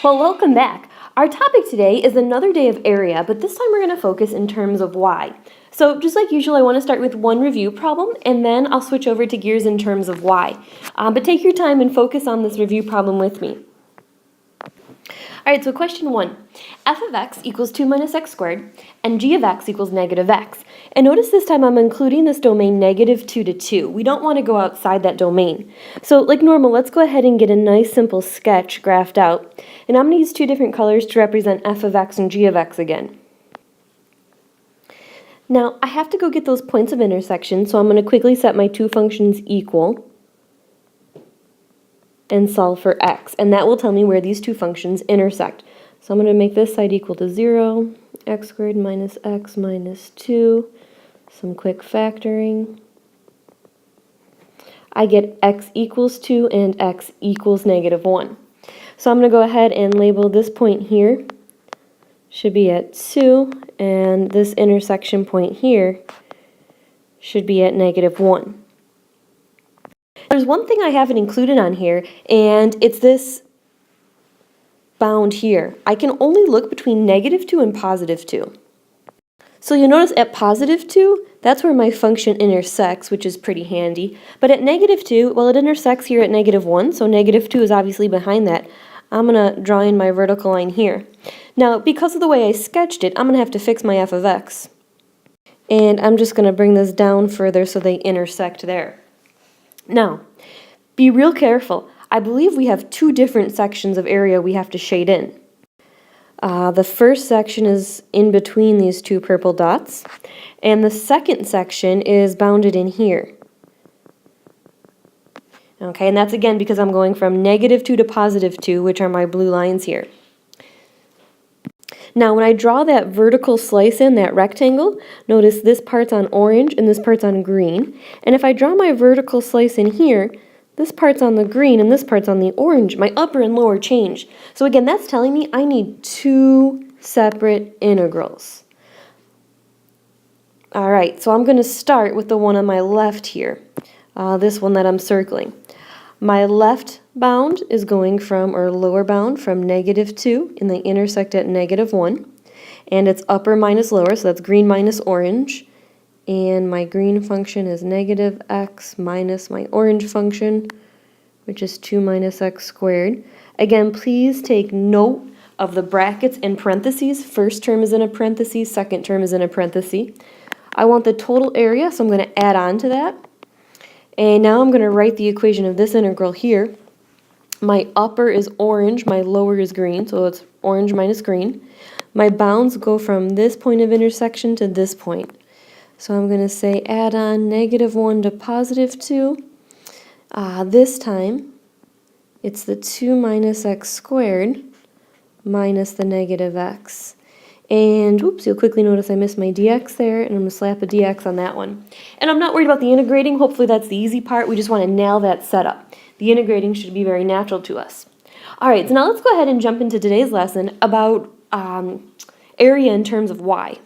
Well, welcome back. Our topic today is another day of area, but this time we're going to focus in terms of y. So just like usual, I want to start with one review problem, and then I'll switch over to gears in terms of y. But take your time and focus on this review problem with me. All right, so question 1. F of x equals 2 minus x squared, and g of x equals negative x. And notice this time I'm including this domain negative 2 to 2. We don't want to go outside that domain. So like normal, let's go ahead and get a nice simple sketch graphed out. And I'm going to use two different colors to represent f of x and g of x again. Now, I have to go get those points of intersection, so I'm going to quickly set my two functions equal and solve for x, and that will tell me where these two functions intersect. So I'm going to make this side equal to 0, x squared minus x minus 2, some quick factoring. I get x equals 2 and x equals negative 1. So I'm going to go ahead and label this point here should be at 2, and this intersection point here should be at negative 1. There's one thing I haven't included on here, and it's this bound here. I can only look between negative 2 and positive 2. So you'll notice at positive 2, that's where my function intersects, which is pretty handy. But at negative 2, well, it intersects here at negative 1, so negative 2 is obviously behind that. I'm going to draw in my vertical line here. Now, because of the way I sketched it, I'm going to have to fix my f of x. And I'm just going to bring this down further so they intersect there. Now, be real careful. I believe we have two different sections of area we have to shade in. The first section is in between these two purple dots, and the second section is bounded in here. Okay, and that's again because I'm going from negative 2 to positive 2, which are my blue lines here. Now, when I draw that vertical slice in, that rectangle, notice this part's on orange and this part's on green. And if I draw my vertical slice in here, this part's on the green and this part's on the orange. My upper and lower change. So again, that's telling me I need two separate integrals. All right, so I'm going to start with the one on my left here, this one that I'm circling. My left bound is going from, or lower bound, from negative 2, and they intersect at negative 1. And it's upper minus lower, so that's green minus orange. And my green function is negative x minus my orange function, which is 2 minus x squared. Again, please take note of the brackets and parentheses. First term is in a parenthesis, second term is in a parenthesis. I want the total area, so I'm going to add on to that. And now I'm going to write the equation of this integral here. My upper is orange, my lower is green, so it's orange minus green. My bounds go from this point of intersection to this point. So I'm going to say add on negative 1 to positive 2. This time, it's the 2 minus x squared minus the negative x. And, oops, you'll quickly notice I missed my dx there, and I'm going to slap a dx on that one. And I'm not worried about the integrating. Hopefully that's the easy part. We just want to nail that setup. The integrating should be very natural to us. All right, so now let's go ahead and jump into today's lesson about area in terms of y.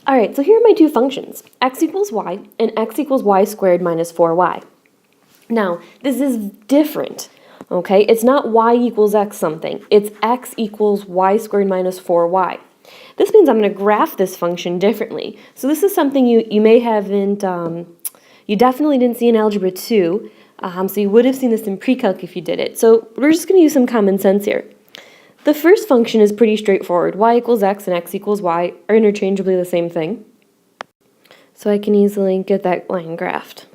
All right, so here are my two functions, x equals y and x equals y squared minus 4y. Now, this is different. Okay, it's not y equals x something. It's x equals y squared minus 4y. This means I'm going to graph this function differently. So this is something you may haven't, you definitely didn't see in Algebra 2, so you would have seen this in pre-calc if you did it. So we're just going to use some common sense here. The first function is pretty straightforward. Y equals x and x equals y are interchangeably the same thing. So I can easily get that line graphed.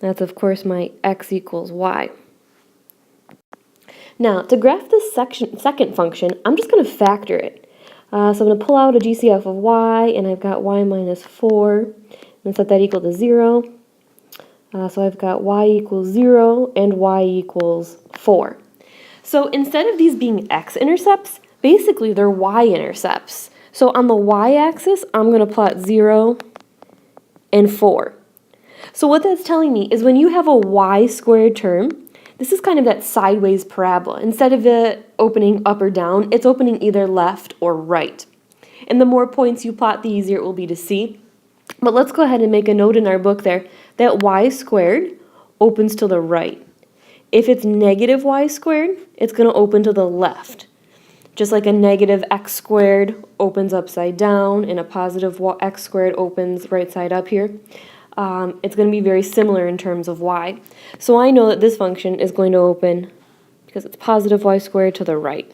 That's, of course, my x equals y. Now, to graph this second function, I'm just going to factor it. So I'm going to pull out a GCF of y, and I've got y minus 4, and set that equal to 0. So I've got y equals 0 and y equals 4. So instead of these being x-intercepts, basically they're y-intercepts. So on the y-axis, I'm going to plot 0 and 4. So what that's telling me is when you have a y squared term, this is kind of that sideways parabola. Instead of it opening up or down, it's opening either left or right. And the more points you plot, the easier it will be to see. But let's go ahead and make a note in our book there that y squared opens to the right. If it's negative y squared, it's going to open to the left. Just like a negative x squared opens upside down and a positive x squared opens right side up here. It's going to be very similar in terms of y. So I know that this function is going to open, because it's positive y squared, to the right.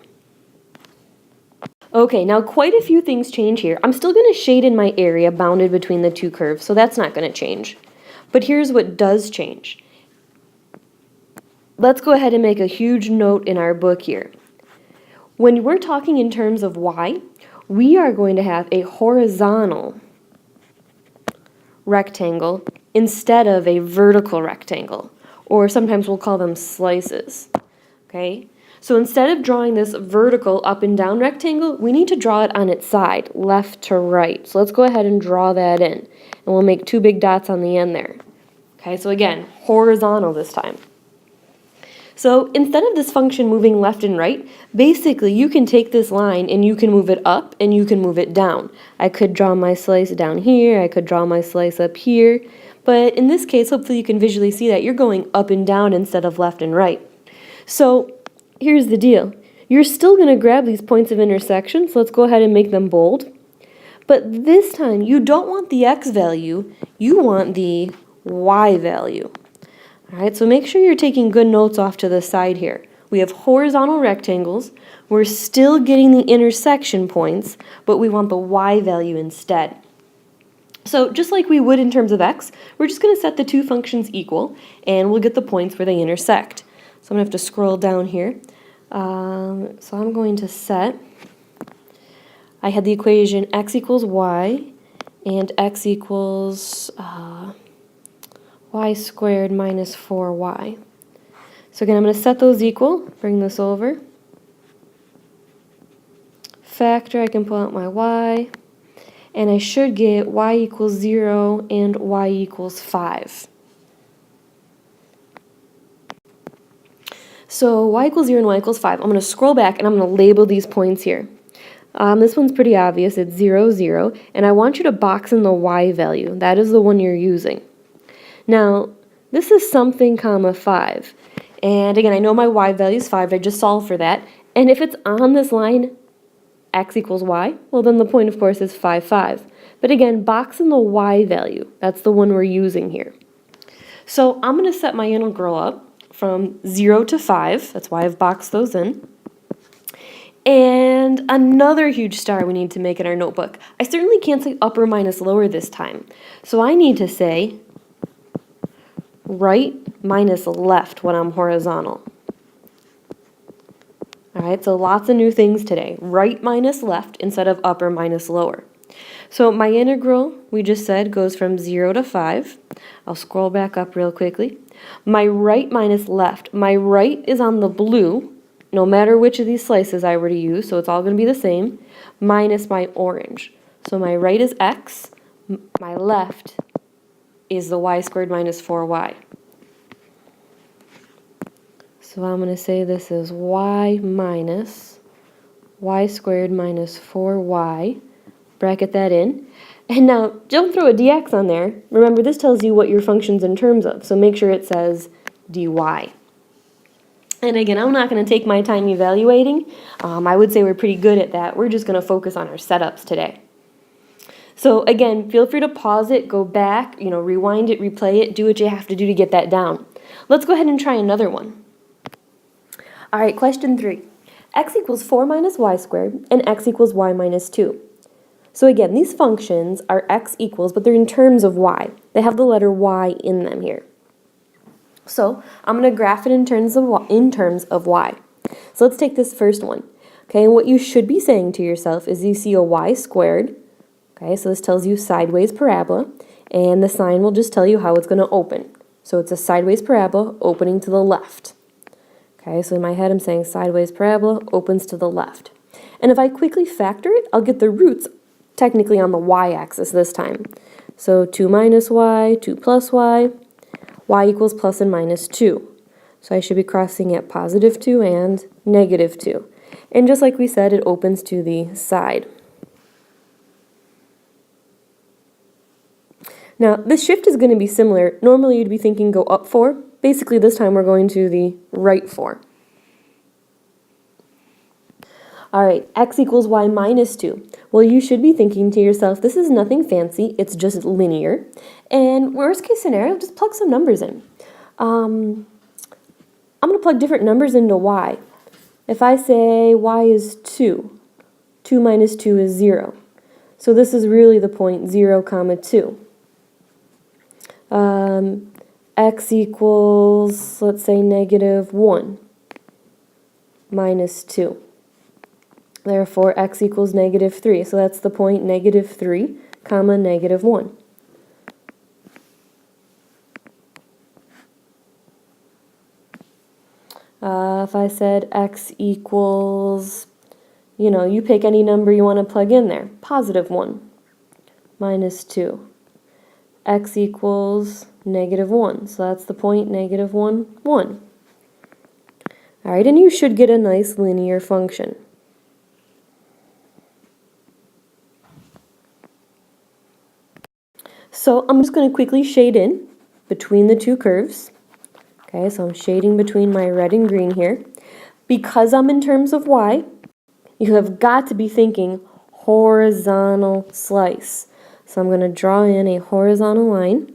Okay, now quite a few things change here. I'm still going to shade in my area bounded between the two curves, so that's not going to change. But here's what does change. Let's go ahead and make a huge note in our book here. When we're talking in terms of y, we are going to have a horizontal rectangle instead of a vertical rectangle, or sometimes we'll call them slices. Okay? So instead of drawing this vertical up and down rectangle, we need to draw it on its side, left to right. So let's go ahead and draw that in, and we'll make two big dots on the end there. Okay, so again, horizontal this time. So instead of this function moving left and right, basically you can take this line and you can move it up and you can move it down. I could draw my slice down here, I could draw my slice up here, but in this case, hopefully you can visually see that you're going up and down instead of left and right. So here's the deal. You're still going to grab these points of intersection, so let's go ahead and make them bold. But this time, you don't want the x value, you want the y value. Alright, so make sure you're taking good notes off to the side here. We have horizontal rectangles, we're still getting the intersection points, but we want the y value instead. So just like we would in terms of x, we're just going to set the two functions equal, and we'll get the points where they intersect. So I'm going to have to scroll down here. So I'm going to set, I had the equation x equals y, and x equals y squared minus 4y. So again, I'm going to set those equal, bring this over. Factor, I can pull out my y, and I should get y equals 0 and y equals 5. So y equals 0 and y equals 5. I'm going to scroll back and I'm going to label these points here. This one's pretty obvious. It's 0, 0, and I want you to box in the y value. That is the one you're using. Now, this is something comma 5. And again, I know my y value is 5. I just solved for that. And if it's on this line, x equals y, well then the point, of course, is 5, 5. But again, box in the y value. That's the one we're using here. So I'm going to set my integral up from 0 to 5. That's why I've boxed those in. And another huge star we need to make in our notebook. I certainly can't say upper minus lower this time. So I need to say right minus left when I'm horizontal. Alright, so lots of new things today. Right minus left instead of upper minus lower. So my integral, we just said, goes from 0 to 5. I'll scroll back up real quickly. My right minus left. My right is on the blue, no matter which of these slices I were to use, so it's all going to be the same, minus my orange. So my right is x, my left is the y squared minus 4y. So I'm going to say this is y minus y squared minus 4y. Bracket that in. And now, don't throw a dx on there. Remember, this tells you what your function's in terms of, so make sure it says dy. And again, I'm not going to take my time evaluating. I would say we're pretty good at that. We're just going to focus on our setups today. So again, feel free to pause it, go back, rewind it, replay it, do what you have to do to get that down. Let's go ahead and try another one. All right, question 3. X equals 4 minus y squared, and x equals y minus 2. So again, these functions are x equals, but they're in terms of y. They have the letter y in them here. So I'm going to graph it in terms of y. So let's take this first one. Okay, and what you should be saying to yourself is you see a y squared. Okay, so this tells you sideways parabola, and the sign will just tell you how it's going to open. So it's a sideways parabola opening to the left. Okay, so in my head I'm saying sideways parabola opens to the left. And if I quickly factor it, I'll get the roots technically on the y-axis this time. So 2 minus y, 2 plus y equals plus and minus 2. So I should be crossing at positive 2 and negative 2. And just like we said, it opens to the side. Now, this shift is going to be similar. Normally you'd be thinking go up 4, Basically, this time we're going to the right 4. All right, x equals y minus 2. Well, you should be thinking to yourself, this is nothing fancy, it's just linear. And worst case scenario, just plug some numbers in. I'm going to plug different numbers into y. If I say y is 2, 2 minus 2 is 0. So this is really the point 0, comma 2. X equals, let's say, negative 1 minus 2. Therefore, x equals negative 3. So that's the point negative 3, comma negative 1. If I said x equals, you pick any number you want to plug in there. Positive 1 minus 2. X equals negative 1. So that's the point negative 1, 1. All right, and you should get a nice linear function. So I'm just going to quickly shade in between the two curves. Okay, so I'm shading between my red and green here. Because I'm in terms of y, you have got to be thinking horizontal slice. So I'm going to draw in a horizontal line.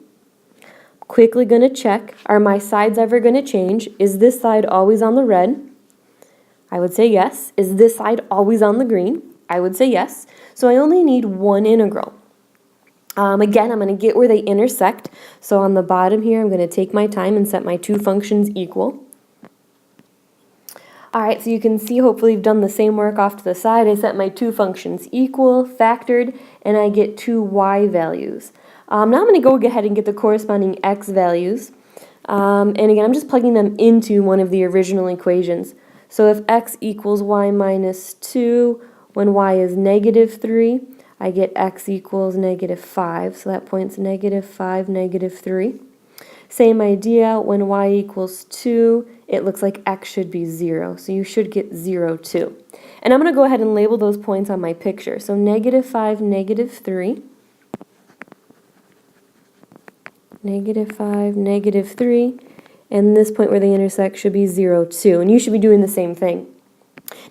Quickly going to check, are my sides ever going to change? Is this side always on the red? I would say yes. Is this side always on the green? I would say yes. So I only need one integral. Again, I'm going to get where they intersect. So on the bottom here, I'm going to take my time and set my two functions equal. All right, so you can see, hopefully you've done the same work off to the side. I set my two functions equal, factored, and I get two y values. Now I'm going to go ahead and get the corresponding x values. And again, I'm just plugging them into one of the original equations. So if x equals y minus 2, when y is negative 3, I get x equals negative 5, so that point's negative 5, negative 3. Same idea, when y equals 2, it looks like x should be 0, so you should get 0, 2. And I'm going to go ahead and label those points on my picture. So negative 5, negative 3, negative 5, negative 3, and this point where they intersect should be 0, 2. And you should be doing the same thing.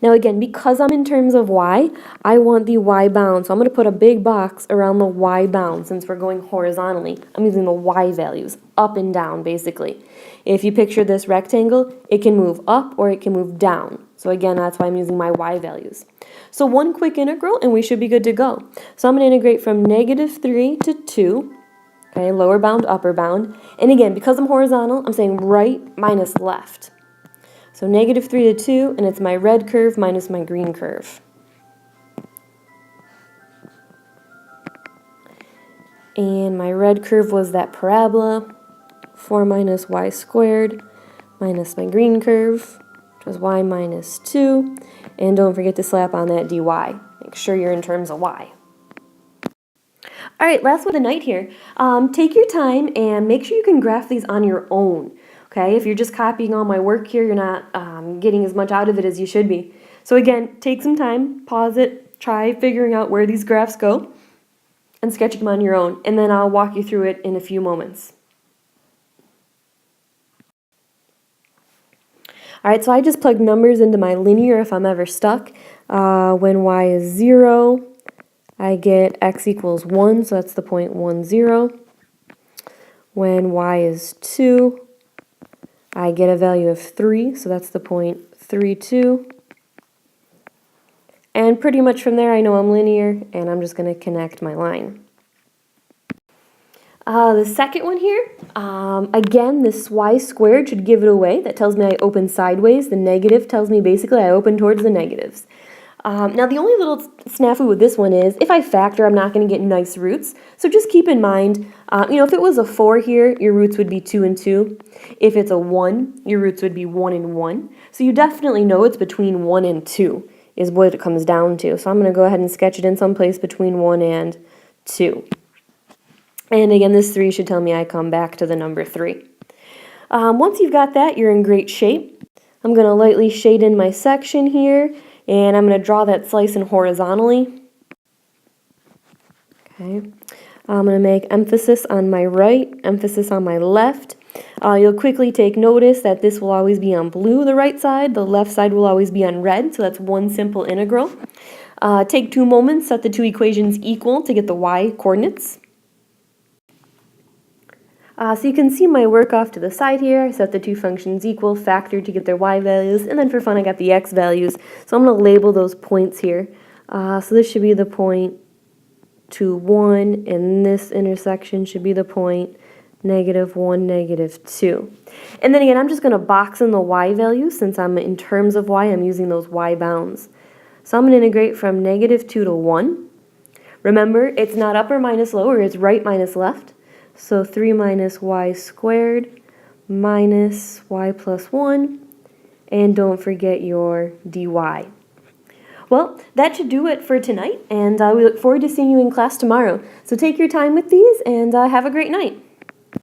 Now again, because I'm in terms of y, I want the y bound. So I'm going to put a big box around the y bound since we're going horizontally. I'm using the y values, up and down basically. If you picture this rectangle, it can move up or it can move down. So again, that's why I'm using my y values. So one quick integral and we should be good to go. So I'm going to integrate from negative 3 to 2. Okay, lower bound, upper bound. And again, because I'm horizontal, I'm saying right minus left. So negative 3 to 2, and it's my red curve minus my green curve. And my red curve was that parabola, 4 minus y squared, minus my green curve, which was y minus 2. And don't forget to slap on that dy. Make sure you're in terms of y. All right, last one of the night here. Take your time and make sure you can graph these on your own. Okay, if you're just copying all my work here, you're not getting as much out of it as you should be. So again, take some time, pause it, try figuring out where these graphs go, and sketch them on your own. And then I'll walk you through it in a few moments. All right, so I just plugged numbers into my linear if I'm ever stuck. When y is 0, I get x equals 1, so that's the point 1, 0. When y is 2, I get a value of 3, so that's the point 3, 2. And pretty much from there I know I'm linear, and I'm just going to connect my line. The second one here, again, this y squared should give it away. That tells me I open sideways. The negative tells me basically I open towards the negatives. Now the only little snafu with this one is if I factor, I'm not going to get nice roots. So just keep in mind, if it was a 4 here, your roots would be 2 and 2. If it's a 1, your roots would be 1 and 1. So you definitely know it's between 1 and 2 is what it comes down to. So I'm going to go ahead and sketch it in some place between 1 and 2. And again, this 3 should tell me I come back to the number 3. Once you've got that, you're in great shape. I'm going to lightly shade in my section here. And I'm going to draw that slice in horizontally. Okay. I'm going to make emphasis on my right, emphasis on my left. You'll quickly take notice that this will always be on blue, the right side. The left side will always be on red, so that's one simple integral. Take 2 moments, set the two equations equal to get the y coordinates. So you can see my work off to the side here. I set the two functions equal, factored to get their y values, and then for fun I got the x values. So I'm going to label those points here. So this should be the point 2, 1, and this intersection should be the point -1, -2. And then again, I'm just going to box in the y values since I'm in terms of y, I'm using those y bounds. So I'm going to integrate from -2 to 1. Remember, it's not upper minus lower, it's right minus left. So 3 minus y squared minus y plus 1, and don't forget your dy. Well, that should do it for tonight, and we look forward to seeing you in class tomorrow. So take your time with these, and have a great night.